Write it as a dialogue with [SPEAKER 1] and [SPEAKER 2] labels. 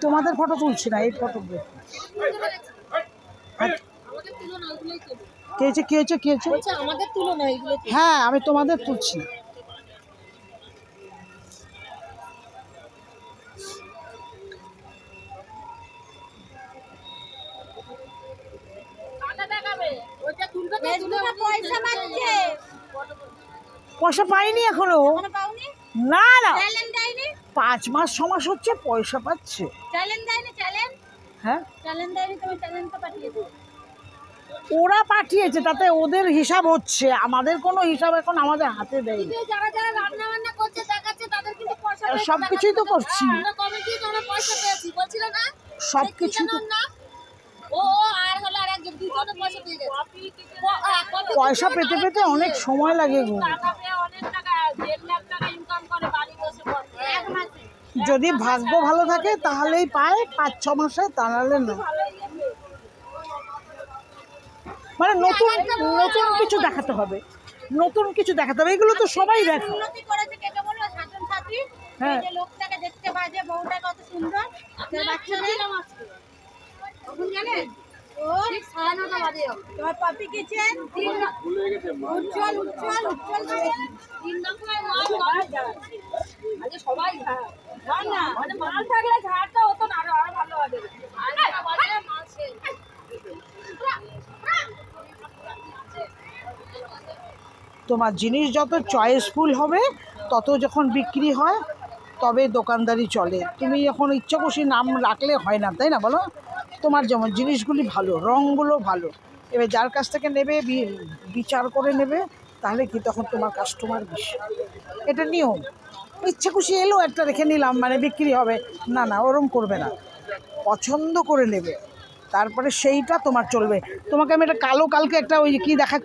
[SPEAKER 1] তোমাদের ফটো তুলছি না, এই ফটো কি হয়েছে? হ্যাঁ, আমি তোমাদের তুলছি না। পয়সা পাইনি এখনো। না না, 5 মাস 6 মাস হচ্ছে পয়সা পাচ্ছে। হ্যাঁ, ওরা পাঠিয়েছে, তাতে ওদের হিসাব হচ্ছে, আমাদের কোনো হিসাব এখন আমাদের হাতে দেয়। সবকিছুই তো করছি, সবকিছু পয়সা পেতে পেতে অনেক সময় লাগে গো। যদি ভাগ্য ভালো থাকে তাহলেই পায় 5-6 মাসে, তাহলে না। মানে নতুন নতুন কিছু দেখাতে হবে, নতুন কিছু দেখাতে হবে, এগুলো তো সবাই দেখে। হ্যাঁ, তোমার জিনিস যত চয়েসফুল হবে তত যখন বিক্রি হয় তবে দোকানদারি চলে। তুমি যখন ইচ্ছা খুশি নাম রাখলে হয় না, তাই না বলো? তোমার যেমন জিনিসগুলি ভালো, রঙগুলো ভালো, এবার যার কাছ থেকে নেবে বিচার করে নেবে, তাহলে কি তখন তোমার কাস্টমার বেশি। এটা নিয়ম। ইচ্ছা খুশি এলো একটা রেখে নিলাম মানে বিক্রি হবে, না না, ওরম করবে না। পছন্দ করে নেবে, তারপরে সেইটা তোমার চলবে। তোমাকে আমি একটা কালকে একটা ওই কি দেখা